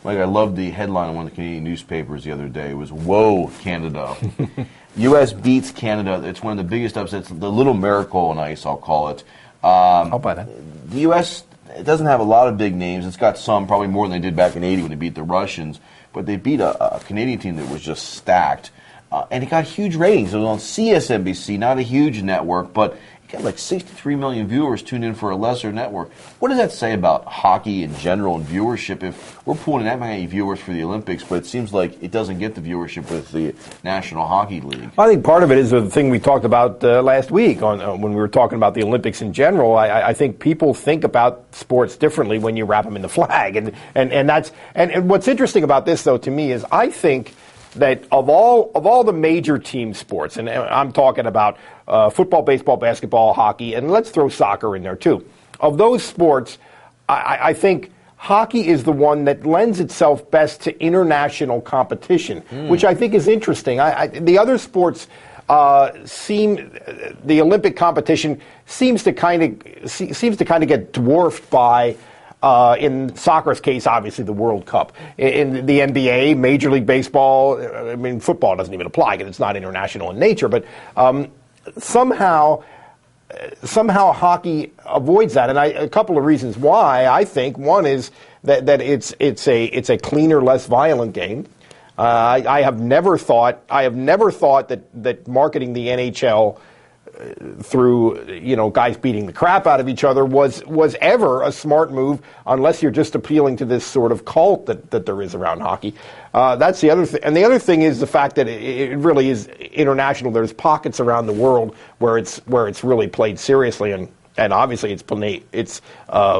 Like, I loved the headline on one of the Canadian newspapers the other day. It was, "Whoa, Canada." U.S. beats Canada. It's one of the biggest upsets, the little miracle on ice, I'll call it. I'll buy that. The U.S. it doesn't have a lot of big names. It's got some, probably more than they did back in '80 when they beat the Russians. But they beat a Canadian team that was just stacked. And it got huge ratings. It was on CSNBC, not a huge network, but it got like 63 million viewers tuned in for a lesser network. What does that say about hockey in general and viewership if we're pulling in that many viewers for the Olympics, but it seems like it doesn't get the viewership with the National Hockey League? I think part of it is the thing we talked about last week when we were talking about the Olympics in general. I think people think about sports differently when you wrap them in the flag. And what's interesting about this, though, to me, is I think that of all the major team sports, and I'm talking about football, baseball, basketball, hockey, and let's throw soccer in there too. Of those sports, I think hockey is the one that lends itself best to international competition, which I think is interesting. The other sports the Olympic competition seems to kind of get dwarfed by. In soccer's case, obviously the World Cup. In the NBA, Major League Baseball, I mean, football doesn't even apply because it's not international in nature. But somehow hockey avoids that, and a couple of reasons why. I think one is that it's a cleaner, less violent game. I have never thought that marketing the NHL through guys beating the crap out of each other was ever a smart move, unless you're just appealing to this sort of cult that there is around hockey. That's the other thing, and the other thing is the fact that it really is international. There's pockets around the world where it's really played seriously, and obviously it's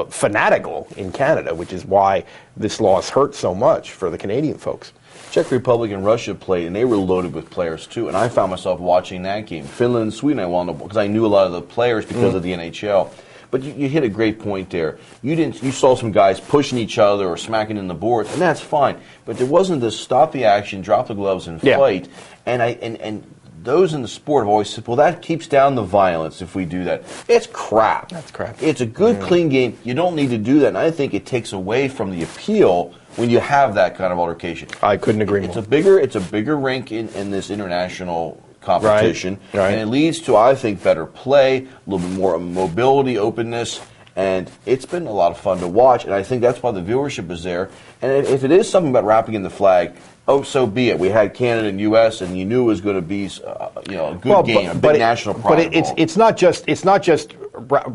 fanatical in Canada, which is why this loss hurts so much for the Canadian folks. Czech Republic and Russia played, and they were loaded with players too. And I found myself watching that game. Finland and Sweden, I wound up because I knew a lot of the players because of the NHL. But you hit a great point there. You saw some guys pushing each other or smacking in the boards, and that's fine. But there wasn't this stop the action, drop the gloves, and fight. And those in the sport have always said, well, that keeps down the violence if we do that. It's crap. That's crap. It's a good, clean game. You don't need to do that. And I think it takes away from the appeal when you have that kind of altercation. I couldn't agree more. It's a bigger rink in this international competition. Right. And it leads to, I think, better play, a little bit more mobility, openness. And it's been a lot of fun to watch. And I think that's why the viewership is there. And if it is something about wrapping in the flag, so be it. We had Canada and U.S., and you knew it was going to be, a good game, a big national pride. But it's not just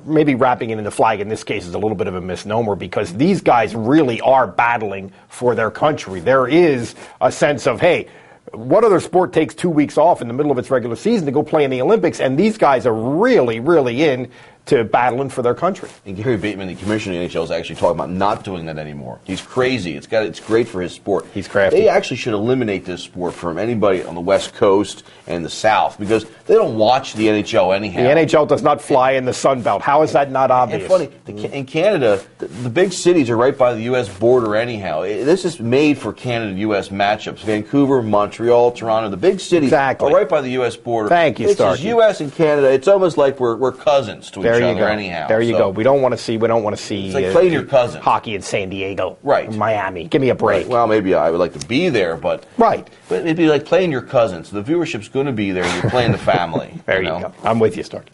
maybe wrapping it in the flag. In this case, is a little bit of a misnomer because these guys really are battling for their country. There is a sense of, hey, what other sport takes 2 weeks off in the middle of its regular season to go play in the Olympics? And these guys are really, really in to battling for their country. And Gary Bettman, the commissioner of the NHL, is actually talking about not doing that anymore. He's crazy. It's great for his sport. He's crafty. They actually should eliminate this sport from anybody on the West Coast and the South because they don't watch the NHL anyhow. The NHL does not fly in the Sun Belt. How is that not obvious? It's funny. In Canada, the big cities are right by the U.S. border anyhow. This is made for Canada-U.S. matchups. Vancouver, Montreal, Toronto, the big cities are right by the U.S. border. Thank you, Starkey. It's U.S. and Canada. It's almost like we're cousins to each other anyhow. There you go. We don't want to see. It's like playing your cousin. Hockey in San Diego, right? Or Miami. Give me a break. Right. Well, maybe I would like to be there, but right. But it'd be like playing your cousin. So the viewership's going to be there. You're playing the family. There you go. I'm with you, Starkey.